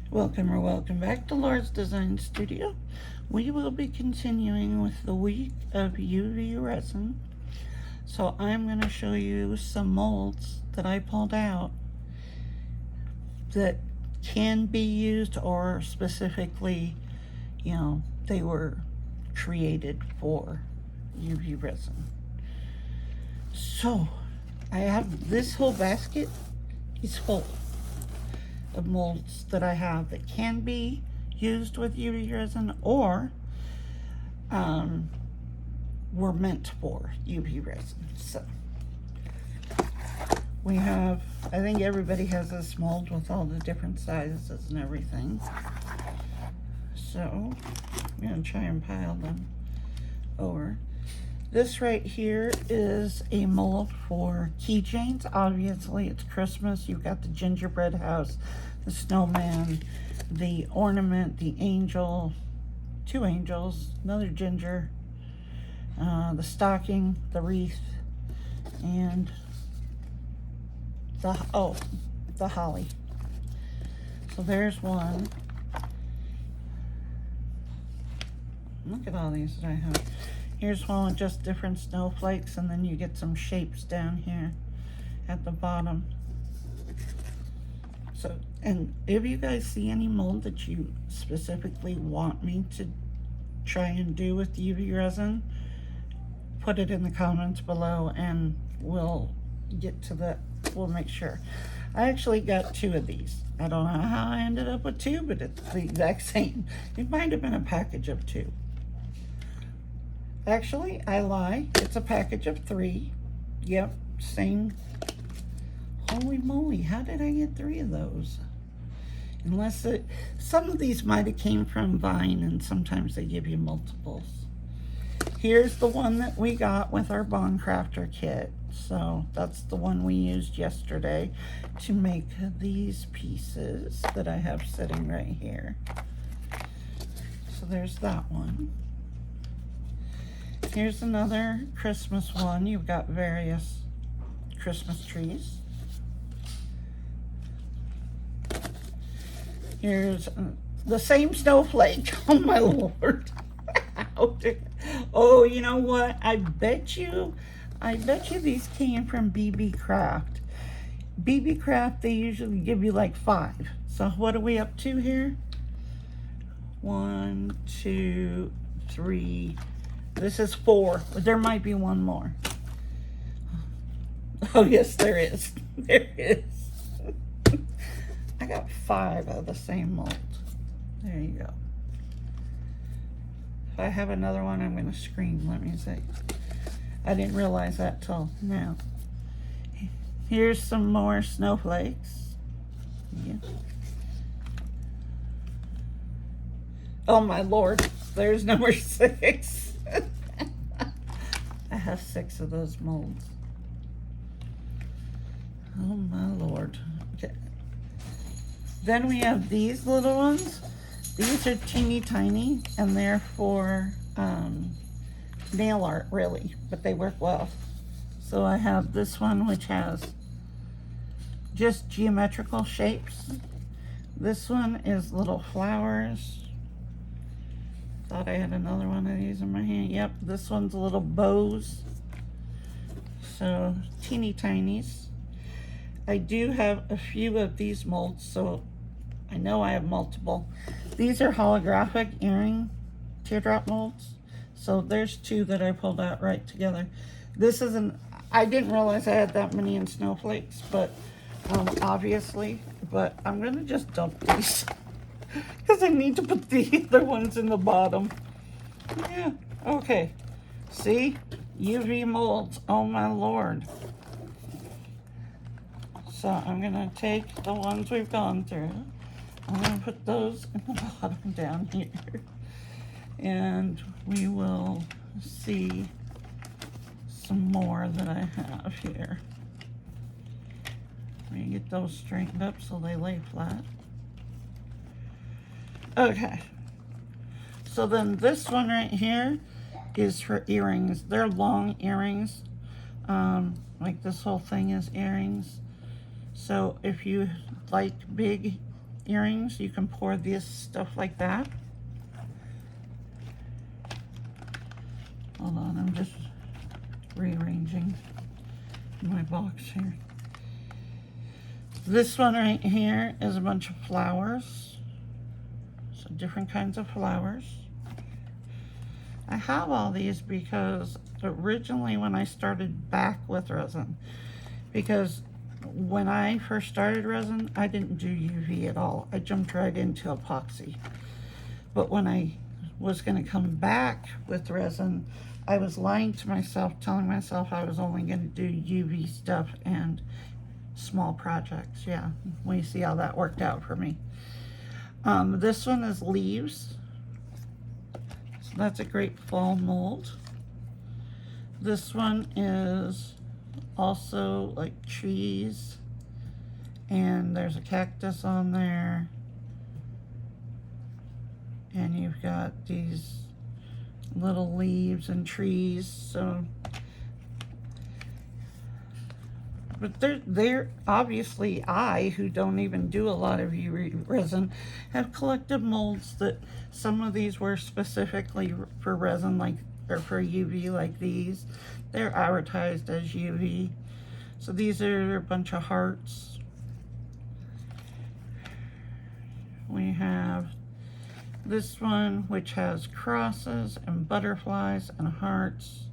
Welcome or welcome back to Laura's Design Studio. We will be continuing with the week of UV resin. So I'm going to show you some molds that I pulled out that can be used, or specifically, they were created for UV resin. So I have this whole basket is full of molds that I have that can be used with UV resin, or were meant for UV resin. So we have, I think everybody has this mold with all the different sizes and everything. So I'm gonna try and pile them over. This right here is a mold for keychains. Obviously, it's Christmas. You've got the gingerbread house, the snowman, the ornament, the angel, two angels, another ginger, the stocking, the wreath, and the holly. So there's one. Look at all these that I have. Here's one with just different snowflakes, and then you get some shapes down here at the bottom. So, and if you guys see any mold that you specifically want me to try and do with UV resin, put it in the comments below and we'll get to that. We'll make sure. I actually got two of these. I don't know how I ended up with two, but it's the exact same. It might have been a package of two. Actually, I lie. It's a package of three. Yep, same. Holy moly, how did I get three of those? Unless some of these might have came from Vine, and sometimes they give you multiples. Here's the one that we got with our Bond Crafter kit. So that's the one we used yesterday to make these pieces that I have sitting right here. So there's that one. Here's another Christmas one. You've got various Christmas trees. Here's the same snowflake. Oh my Lord. Oh, you know what? I bet you these came from BB Craft. BB Craft, they usually give you like 5. So what are we up to here? 1, 2, 3. This is 4, but there might be one more. Oh yes, there is. There is. I got 5 of the same mold. There you go. If I have another one, I'm going to scream. Let me see. I didn't realize that till now. Here's some more snowflakes. Yeah. Oh my Lord, there's number 6. I have 6 of those molds. Oh my Lord. Okay. Then we have these little ones. These are teeny tiny, and they're for nail art, really, but they work well. So I have this one, which has just geometrical shapes. This one is little flowers. Thought I had another one of these in my hand. Yep, this one's little bows. So teeny tinies. I do have a few of these molds, so I know I have multiple. These are holographic earring teardrop molds. So there's 2 that I pulled out right together. This isn't, I didn't realize I had that many in snowflakes, but obviously, but I'm gonna just dump these because I need to put the other ones in the bottom. Yeah, okay. See, UV molds, oh my Lord. So I'm gonna take the ones we've gone through. I'm gonna put those in the bottom down here. And we will see some more that I have here. Let me get those straightened up so they lay flat. Okay. So then this one right here is for earrings. They're long earrings. Like this whole thing is earrings. So if you like big earrings, you can pour this stuff like that. Hold on, I'm just rearranging my box here. This one right here is a bunch of flowers. So different kinds of flowers. I have all these because originally when I started back with resin, because when I first started resin, I didn't do UV at all. I jumped right into epoxy. But when I was going to come back with resin, I was lying to myself, telling myself I was only going to do UV stuff and small projects. Yeah, we see how that worked out for me. This one is leaves. So that's a great fall mold. This one is also like trees, and there's a cactus on there, and you've got these little leaves and trees. So, but they're obviously, I, who don't even do a lot of UV resin, have collected molds that some of these were specifically for resin, like, or for UV, like these. They're advertised as UV. So these are a bunch of hearts. We have this one, which has crosses and butterflies and hearts.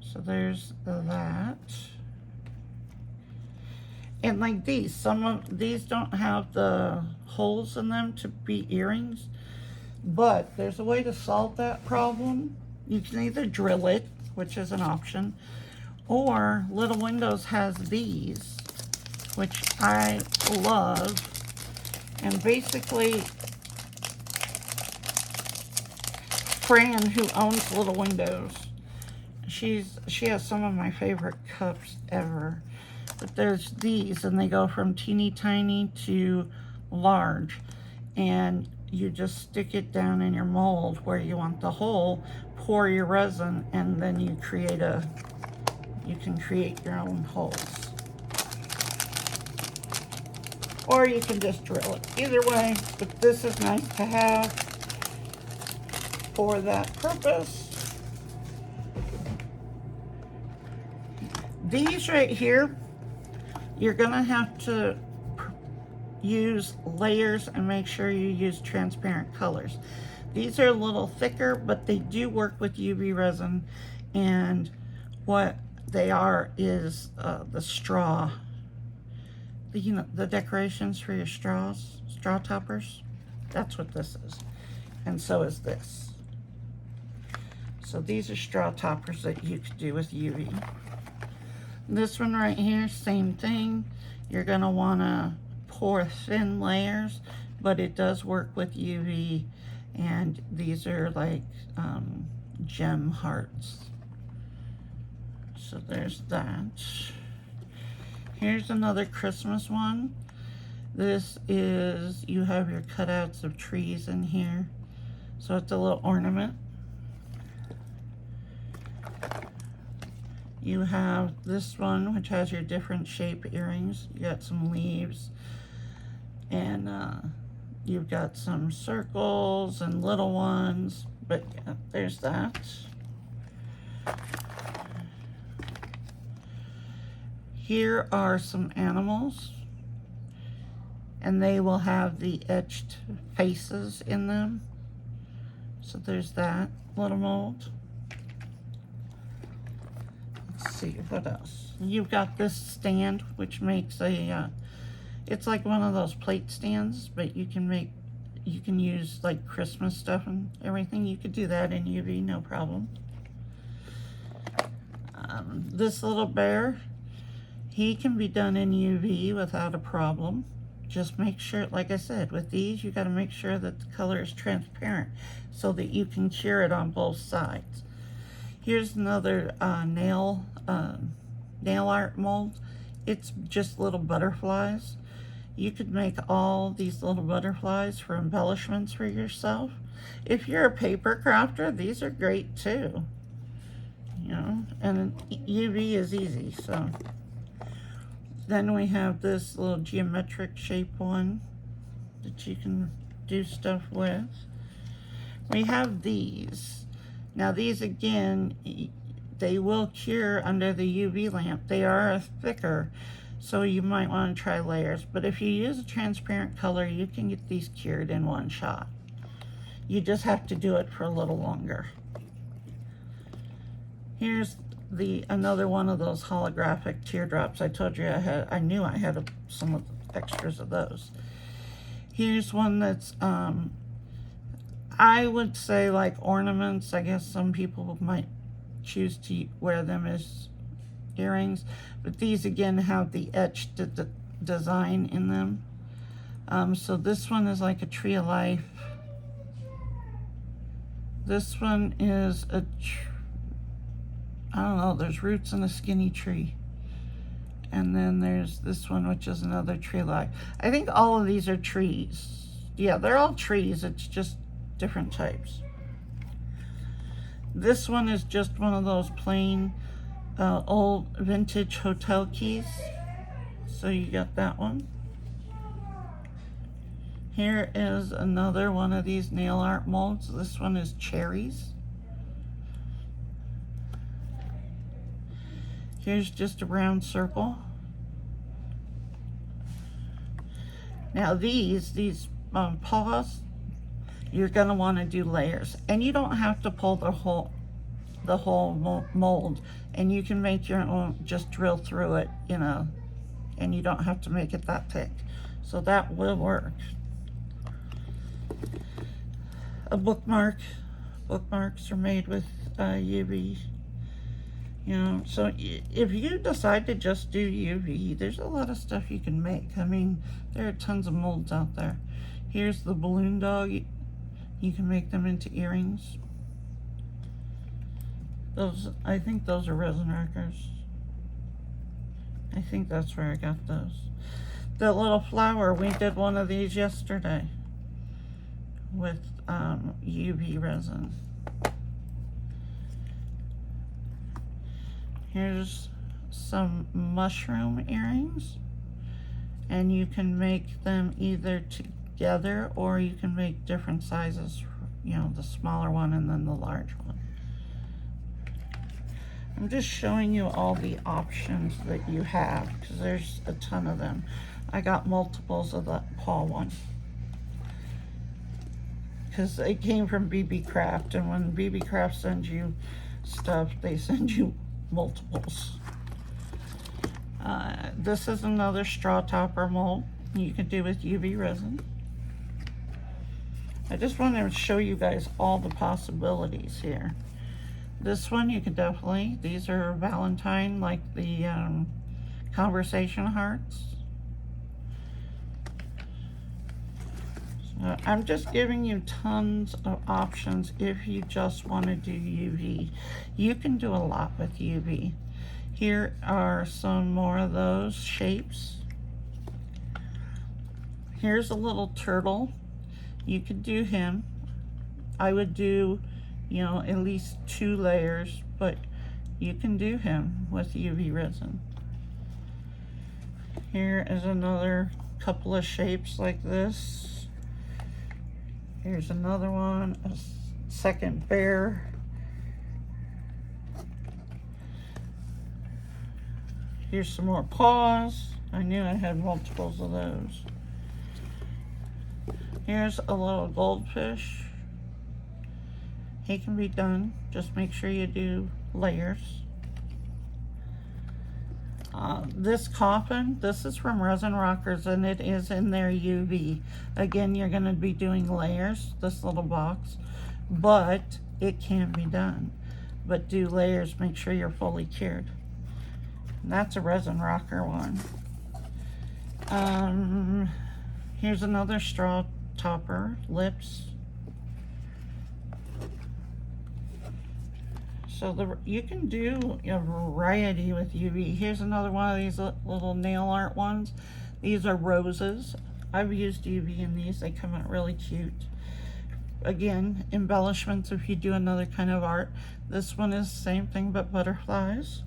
So there's that. And like these, some of these don't have the holes in them to be earrings, but there's a way to solve that problem. You can either drill it, which is an option, or Little Windows has these, which I love. And basically, Fran, who owns Little Windows, she has some of my favorite cups ever. But there's these, and they go from teeny tiny to large, and you just stick it down in your mold where you want the hole, pour your resin, and then you can create your own holes. Or you can just drill it. Either way, but this is nice to have for that purpose. These right here, you're gonna have to use layers and make sure you use transparent colors. These are a little thicker, but they do work with UV resin, and what they are is the straw. You know, the decorations for your straw toppers. That's what this is, and so is this. So these are straw toppers that you could do with UV. This one right here, same thing. You're gonna wanna pour thin layers, but it does work with UV, and these are like gem hearts. So there's that. Here's another Christmas one. This is, you have your cutouts of trees in here. So it's a little ornament. You have this one, which has your different shape earrings. You got some leaves, and you've got some circles and little ones, but yeah, there's that. Here are some animals, and they will have the etched faces in them. So there's that little mold. Let's see, what else? You've got this stand, which makes a, it's like one of those plate stands, but you can use like Christmas stuff and everything. You could do that in UV, no problem. This little bear, he can be done in UV without a problem. Just make sure, like I said, with these, you got to make sure that the color is transparent so that you can cure it on both sides. Here's another nail art mold. It's just little butterflies. You could make all these little butterflies for embellishments for yourself. If you're a paper crafter, these are great too. You know, and UV is easy, so Then we have this little geometric shape one that you can do stuff with. We have these. Now these again, they will cure under the UV lamp. They are thicker, so you might want to try layers. But if you use a transparent color, you can get these cured in one shot. You just have to do it for a little longer. Here's another one of those holographic teardrops. I told you I knew I had some of the extras of those. Here's one that's I would say like ornaments. I guess some people might choose to wear them as earrings, but these again have the etched design in them. So this one is like a tree of life. This one is I don't know, there's roots in a skinny tree. And then there's this one, which is another tree of life. I think all of these are trees. Yeah, they're all trees, it's just different types. This one is just one of those plain old vintage hotel keys. So you got that one. Here is another one of these nail art molds. This one is cherries. Here's just a round circle. Now these paws, you're gonna want to do layers, and you don't have to pull the whole mold, and you can make your own, just drill through it, you know, and you don't have to make it that thick, so that will work. A bookmarks are made with UV, you know, so if you decide to just do UV, there's a lot of stuff you can make. I mean, there are tons of molds out there. Here's the balloon dog. You can make them into earrings. Those, I think those are resin rockers. I think that's where I got those. The little flower, we did one of these yesterday with UV resin. Here's some mushroom earrings, and you can make them either together or you can make different sizes, you know, the smaller one and then the large one. I'm just showing you all the options that you have because there's a ton of them. I got multiples of that paw one because it came from BB Craft, and when BB Craft sends you stuff, they send you multiples. This is another straw topper mold you can do with UV resin. I just wanted to show you guys all the possibilities here. This one you can definitely, these are Valentine, like the conversation hearts. So I'm just giving you tons of options if you just want to do UV. You can do a lot with UV. Here are some more of those shapes. Here's a little turtle. You could do him. I would do, you know, at least 2 layers, but you can do him with UV resin. Here is another couple of shapes like this. Here's another one, a second bear. Here's some more paws. I knew I had multiples of those. Here's a little goldfish. He can be done. Just make sure you do layers. This coffin, this is from Resin Rockers, and it is in their UV. Again, you're going to be doing layers, this little box, but it can be done. But do layers, make sure you're fully cured. And that's a Resin Rocker one. Here's another straw topper, lips. So you can do a variety with UV. Here's another one of these little nail art ones. These are roses. I've used UV in these. They come out really cute. Again, embellishments if you do another kind of art. This one is the same thing but butterflies.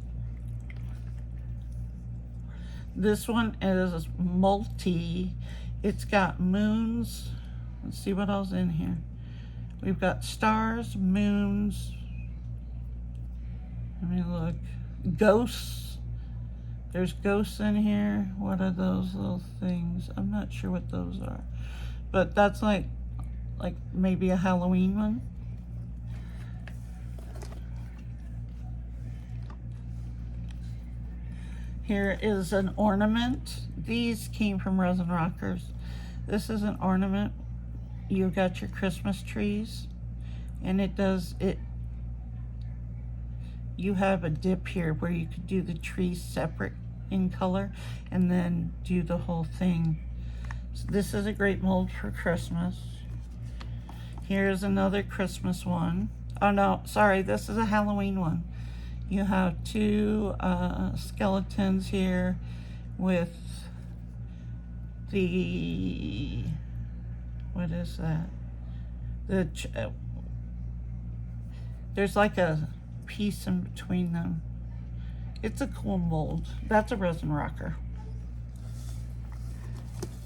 This one is multi. It's got moons. Let's see what else in here. We've got stars, moons. Let me look. Ghosts. There's ghosts in here. What are those little things? I'm not sure what those are. But that's like maybe a Halloween one. Here is an ornament. These came from Resin Rockers. This is an ornament. You've got your Christmas trees, and you have a dip here where you could do the trees separate in color and then do the whole thing. So this is a great mold for Christmas. Here's another Christmas one. Oh no, sorry, this is a Halloween one. You have two skeletons here with the, what is that? There's like a piece in between them. It's a cool mold. That's a Resin Rocker.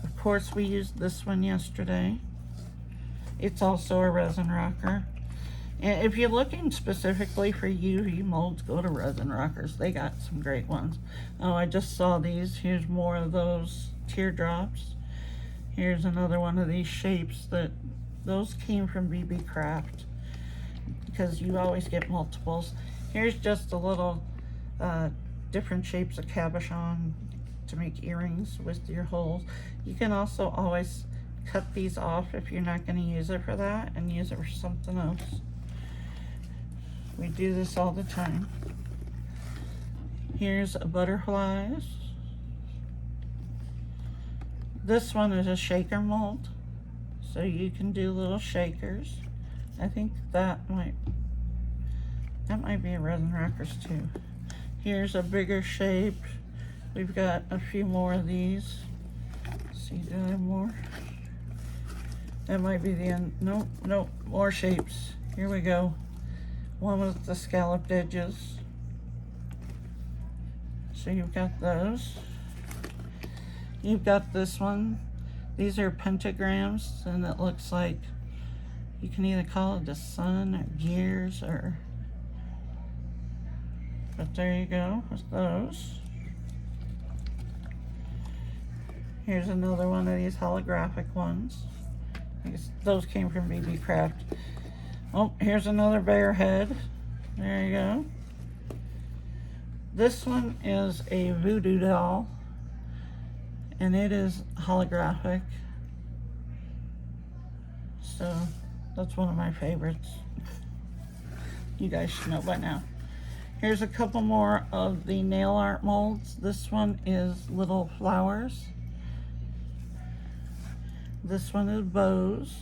Of course, we used this one yesterday. It's also a Resin Rocker. And if you're looking specifically for UV molds, go to Resin Rockers. They got some great ones. Oh, I just saw these. Here's more of those teardrops. Here's another one of these shapes those came from BB Craft, because you always get multiples. Here's just a little different shapes of cabochon to make earrings with your holes. You can also always cut these off if you're not going to use it for that and use it for something else. We do this all the time. Here's a butterflies. This one is a shaker mold, so you can do little shakers. I think that might be a Resin Rockers too. Here's a bigger shape. We've got a few more of these. Let's see, do I have more? That might be the end. Nope, nope, more shapes. Here we go. One with the scalloped edges. So you've got those. You've got this one. These are pentagrams, and it looks like you can either call it the sun or gears or, but there you go with those. Here's another one of these holographic ones. I guess those came from BB Craft. Oh, here's another bear head. There you go. This one is a voodoo doll, and it is holographic. So that's one of my favorites. You guys should know by now. Here's a couple more of the nail art molds. This one is little flowers. This one is bows.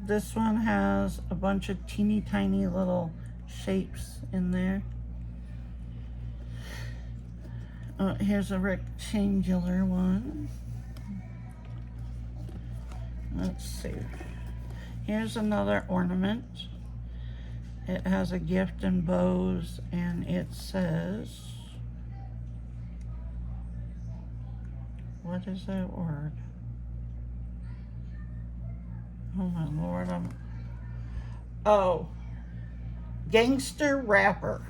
This one has a bunch of teeny tiny little shapes in there. Here's a rectangular one. Let's see. Here's another ornament. It has a gift and bows, and it says, what is that word? Oh my Lord, Gangster Wrapper.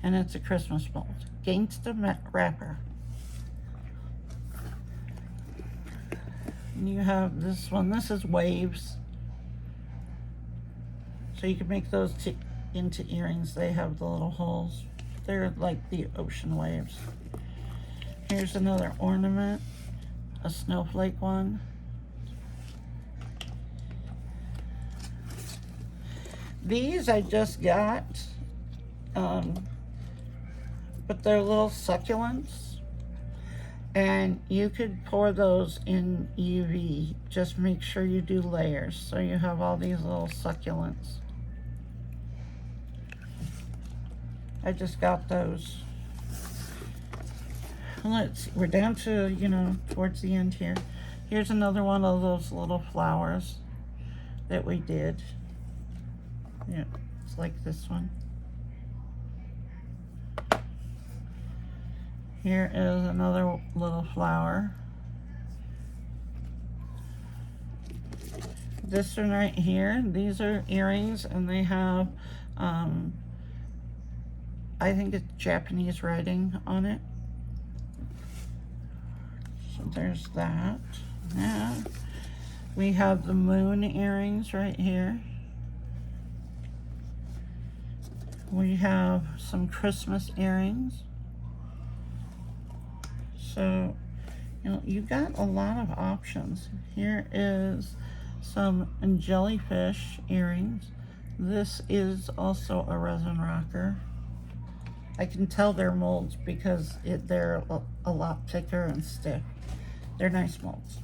And it's a Christmas mold. Gangster Wrapper. And you have this one. This is waves. So you can make those into earrings. They have the little holes. They're like the ocean waves. Here's another ornament. A snowflake one. These I just got, but they're little succulents, and you could pour those in UV. Just make sure you do layers, so you have all these little succulents. I just got those. Let's see, we're down to, towards the end here. Here's another one of those little flowers that we did. Yeah, it's like this one. Here is another little flower. This one right here, these are earrings, and they have, I think it's Japanese writing on it. So there's that. Yeah. We have the moon earrings right here. We have some Christmas earrings. So, you know, you've got a lot of options. Here is some jellyfish earrings. This is also a resin rocker. I can tell they're molds because they're a lot thicker and stiff. They're nice molds.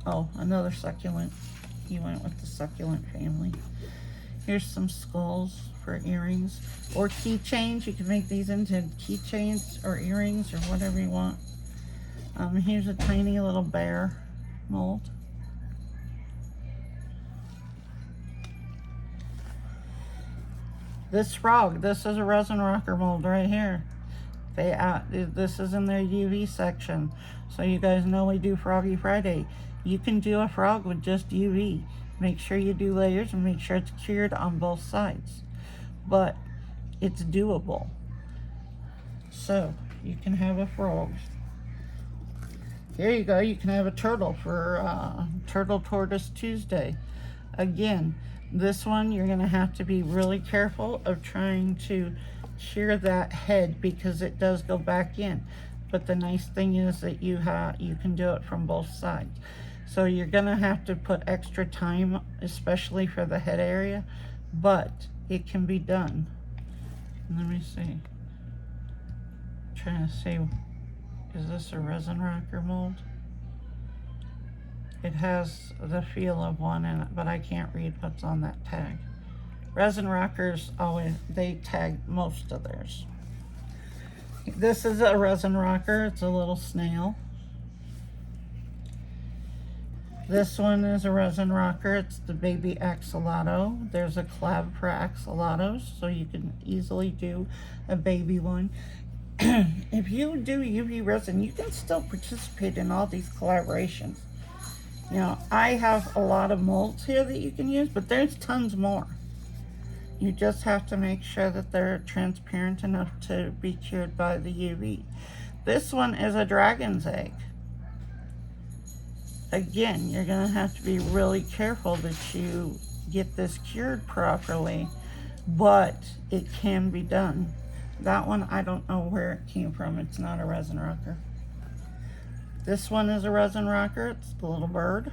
Oh, another succulent. He went with the succulent family. Here's some skulls for earrings or keychains. You can make these into keychains or earrings or whatever you want. Here's a tiny little bear mold. This frog, this is a resin rocker mold right here. This is in their UV section. So you guys know we do Froggy Friday. You can do a frog with just UV. Make sure you do layers and make sure it's cured on both sides. But it's doable. So you can have a frog. Here you go, you can have a turtle for Turtle Tortoise Tuesday. Again, this one you're gonna have to be really careful of trying to cure that head because it does go back in. But the nice thing is that you can do it from both sides. So you're gonna have to put extra time, especially for the head area, but it can be done. Let me see. I'm trying to see, is this a resin rocker mold? It has the feel of one in it, but I can't read what's on that tag. Resin rockers always, they tag most of theirs. This is a resin rocker, it's a little snail. This one is a resin rocker, it's the baby axolotl. There's a collab for axolotls, so you can easily do a baby one. If you do UV resin, you can still participate in all these collaborations. You know, I have a lot of molds here that you can use, but there's tons more. You just have to make sure that they're transparent enough to be cured by the UV. This one is a dragon's egg. Again, you're gonna have to be really careful that you get this cured properly, but it can be done. That one, I don't know where it came from. It's not a resin rocker. This one is a resin rocker. It's the little bird.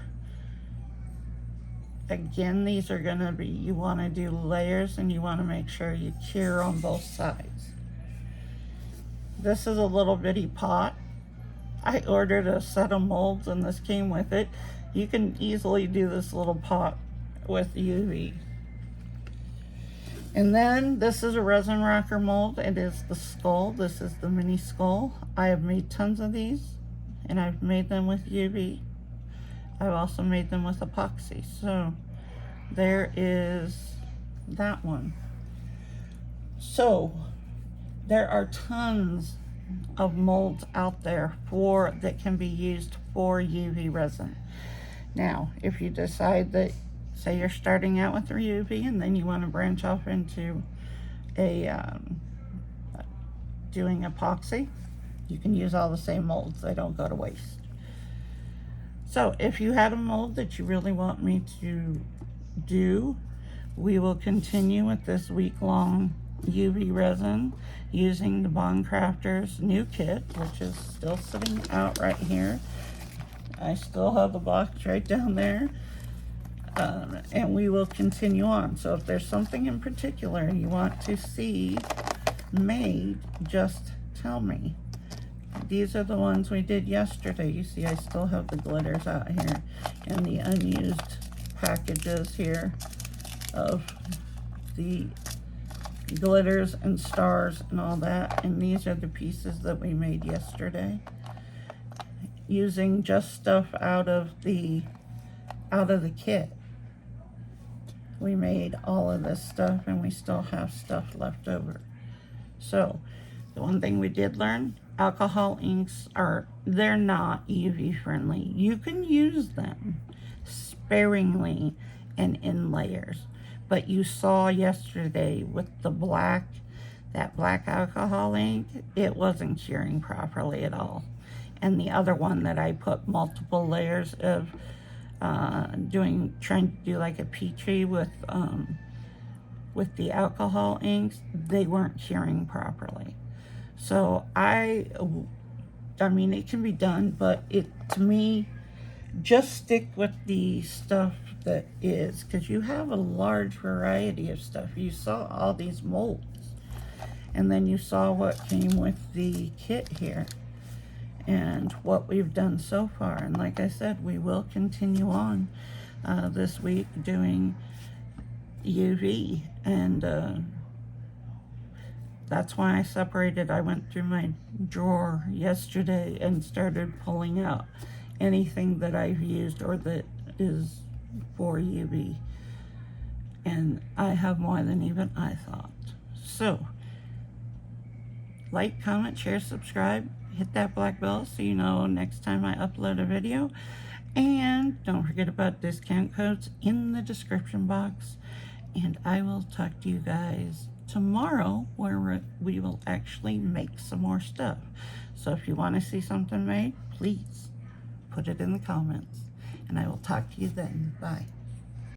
Again, these are gonna be, you wanna do layers and you wanna make sure you cure on both sides. This is a little bitty pot. I ordered a set of molds and this came with it. You can easily do this little pot with UV. And then this is a resin rocker mold. It is the skull. This is the mini skull. I have made tons of these and I've made them with UV. I've also made them with epoxy. So there is that one. So there are tons of molds out there that can be used for UV resin. Now, if you decide that, say you're starting out with UV and then you want to branch off into doing epoxy, you can use all the same molds. They don't go to waste. So if you had a mold that you really want me to do, we will continue with this week-long UV resin using the Craftor's new kit, which is still sitting out right here. I still have the box right down there. And we will continue on. So if there's something in particular you want to see made, just tell me. These are the ones we did yesterday. You see I still have the glitters out here and the unused packages here of the glitters and stars and all that. And these are the pieces that we made yesterday using just stuff out of the kit. We made all of this stuff and we still have stuff left over. So The one thing we did learn, alcohol inks they're not UV friendly. You can use them sparingly and in layers. But you saw yesterday with the that black alcohol ink, it wasn't curing properly at all. And the other one that I put multiple layers of trying to do like a peachy with the alcohol inks, they weren't curing properly. So I mean, it can be done, but to me, just stick with the stuff that is, because you have a large variety of stuff. You saw all these molds, and then you saw what came with the kit here and what we've done so far. And like I said, we will continue on this week doing UV, and that's why I separated. I went through my drawer yesterday and started pulling out anything that I've used or that is for UV, and I have more than even I thought. So like, comment, share, subscribe, hit that black bell so you know next time I upload a video, and don't forget about discount codes in the description box. And I will talk to you guys tomorrow, where we will actually make some more stuff. So if you want to see something made, please put it in the comments, and I will talk to you then. Bye.